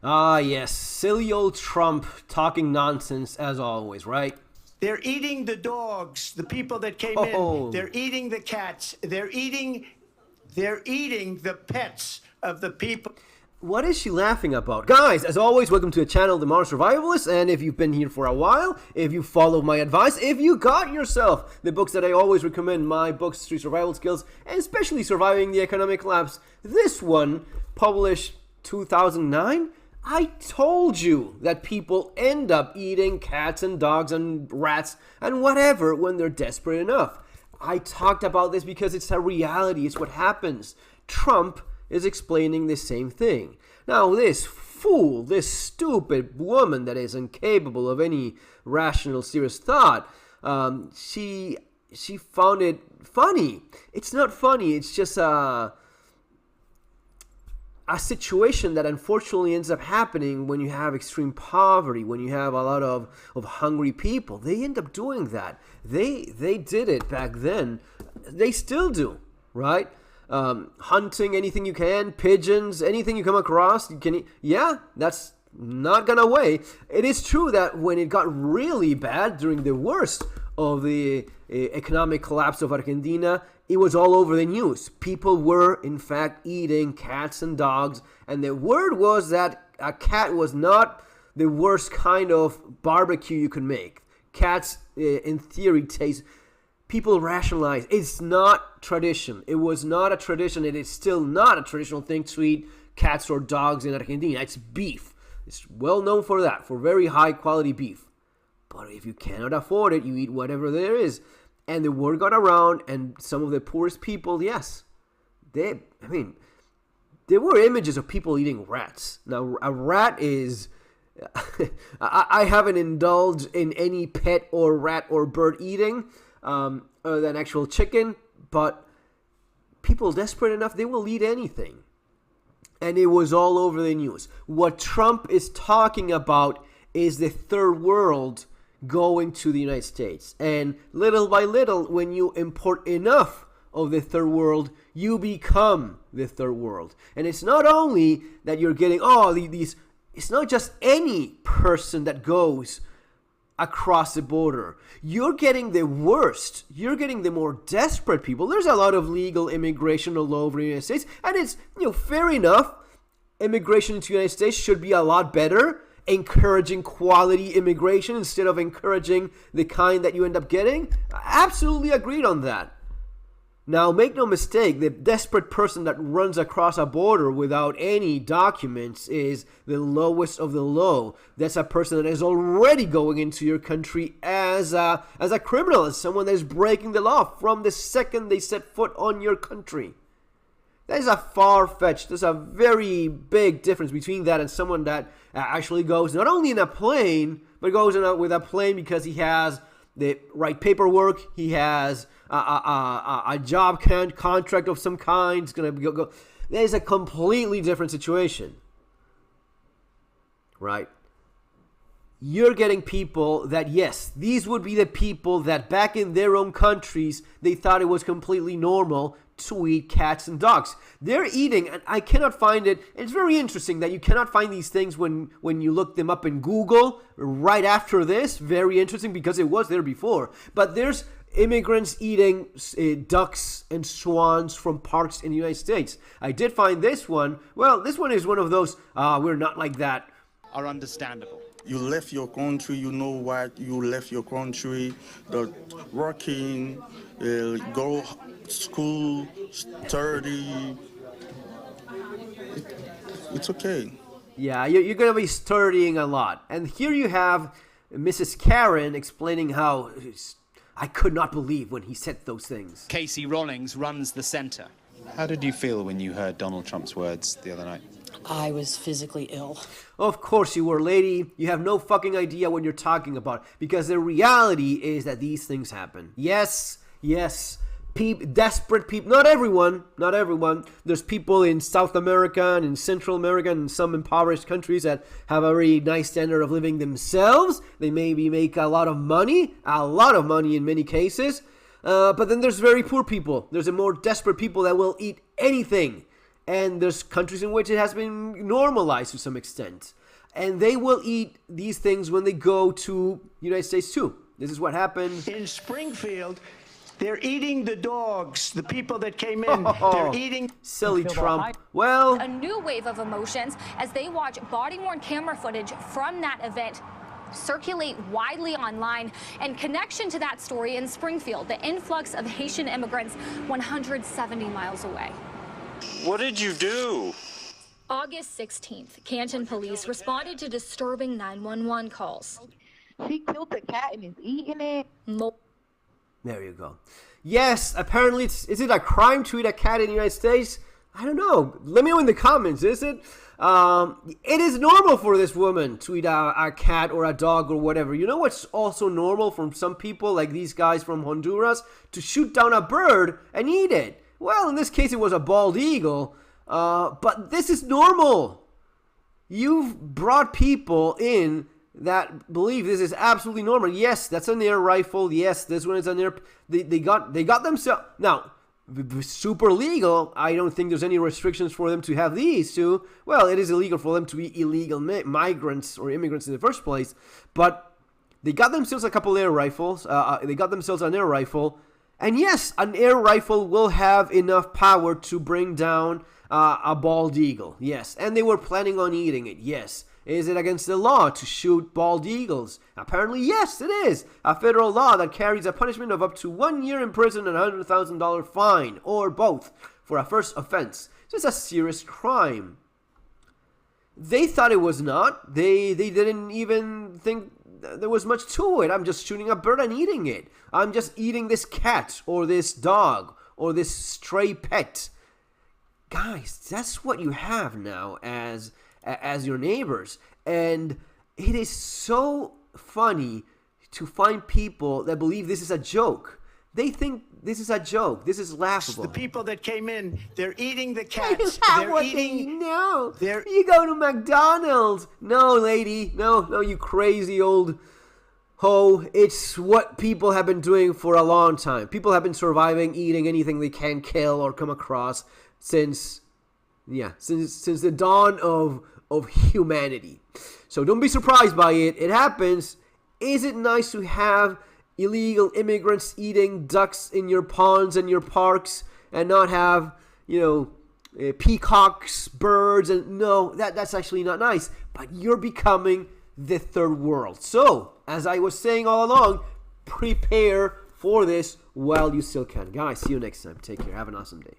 Ah, yes, silly old Trump talking nonsense as always, right? They're eating the dogs, the people that came in. They're eating the cats. They're eating the pets of the people. What is she laughing about? Guys, as always, welcome to the channel, The Modern Survivalist, and if you've been here for a while, if you followed my advice, if you got yourself the books that I always recommend, my books, Street Survival Skills, and especially Surviving the Economic Collapse, this one, published 2009, I told you that people end up eating cats and dogs and rats and whatever when they're desperate enough. I talked about this because it's a reality, it's what happens. Trump is explaining the same thing. Now, this fool, this stupid woman that is incapable of any rational, serious thought, she found it funny. It's not funny. It's just a situation that unfortunately ends up happening when you have extreme poverty, when you have a lot of hungry people. They end up doing that. They did it back then. They still do, right? Hunting anything you can, pigeons, anything you come across, you can eat. Yeah, that's not gone away. It is true that when it got really bad during the worst of the economic collapse of Argentina, it was all over the news. People were, in fact, eating cats and dogs, and the word was that a cat was not the worst kind of barbecue you could make. Cats, in theory, taste... People rationalize it's not tradition. It was not a tradition. It is still not a traditional thing to eat cats or dogs in Argentina. It's beef. It's well known for that, for very high quality beef. But if you cannot afford it, you eat whatever there is. And the word got around, and some of the poorest people, yes, there were images of people eating rats. Now, a rat is... I haven't indulged in any pet or rat or bird eating other than actual chicken, but people desperate enough, they will eat anything. And it was all over the news. What Trump is talking about is the third world going to the United States. And little by little, when you import enough of the third world, you become the third world. And it's not only that you're getting, these, it's not just any person that goes across the border. You're getting the worst. You're getting the more desperate people. There's a lot of legal immigration all over the United States, and it's, fair enough. Immigration into the United States should be a lot better, encouraging quality immigration instead of encouraging the kind that you end up getting. I absolutely agreed on that. Now, make no mistake, the desperate person that runs across a border without any documents is the lowest of the low. That's a person that is already going into your country as a criminal, as someone that is breaking the law from the second they set foot on your country. That is a far-fetched, there's a very big difference between that and someone that actually goes not only in a plane, but goes with a plane because he has the right paperwork, he has a job contract of some kind. It's going to go. There's a completely different situation, right? You're getting people that, yes, these would be the people that back in their own countries, they thought it was completely normal to eat cats and dogs. They're eating, and I cannot find it. It's very interesting that you cannot find these things when you look them up in Google right after this. Very interesting because it was there before. But there's immigrants eating ducks and swans from parks in the United States. I did find this one. Well, this one is one of those, we're not like that. Are understandable. You left your country, you know why you left your country, the working, go school, study. It's okay. Yeah, you're going to be studying a lot. And here you have Mrs. Karen explaining how I could not believe when he said those things. Casey Rawlings runs the centre. How did you feel when you heard Donald Trump's words the other night? I was physically ill. Of course you were, lady. You have no fucking idea what you're talking about. Because the reality is that these things happen. Yes. Desperate people. Not everyone. There's people in South America and in Central America and some impoverished countries that have a very nice standard of living themselves. They maybe make a lot of money in many cases. But then there's very poor people. There's a more desperate people that will eat anything And there's countries in which it has been normalized to some extent. And they will eat these things when they go to the United States too. This is what happened. In Springfield, they're eating the dogs, the people that came in. They're eating. Silly Trump. Well, a new wave of emotions as they watch body-worn camera footage from that event circulate widely online. And connection to that story in Springfield, the influx of Haitian immigrants 170 miles away. What did you do? August 16th, Canton police responded to disturbing 911 calls. She killed the cat and is eating it. There you go. Yes, apparently, is it a crime to eat a cat in the United States? I don't know. Let me know in the comments, is it? It is normal for this woman to eat a cat or a dog or whatever. You know what's also normal from some people, like these guys from Honduras, to shoot down a bird and eat it. Well, in this case, it was a bald eagle, but this is normal. You've brought people in that believe this is absolutely normal. Yes, that's an air rifle. Yes, this one is an air. They got themselves now. Super legal. I don't think there's any restrictions for them to have these two. Well, it is illegal for them to be illegal migrants or immigrants in the first place. But they got themselves a couple air rifles. They got themselves an air rifle. And yes, an air rifle will have enough power to bring down a bald eagle. Yes, and they were planning on eating it. Yes. Is it against the law to shoot bald eagles? Apparently, yes, it is. A federal law that carries a punishment of up to 1 year in prison and a $100,000 fine, or both, for a first offense. So it's a serious crime. They thought it was not. They didn't even think there was much to it. I'm just shooting a bird and eating it. I'm just eating this cat or this dog or this stray pet. Guys, that's what you have now as your neighbors. And it is so funny to find people that believe this is a joke. They think this is a joke. This is laughable. The people that came in, they're eating the cats. They're eating. No. You go to McDonald's. No, lady. No, you crazy old ho. It's what people have been doing for a long time. People have been surviving, eating anything they can kill or come across since the dawn of humanity. So don't be surprised by it. It happens. Is it nice to have illegal immigrants eating ducks in your ponds and your parks and not have, peacocks, birds? And no, that's actually not nice. But you're becoming the third world. So, as I was saying all along, prepare for this while you still can. Guys, see you next time. Take care. Have an awesome day.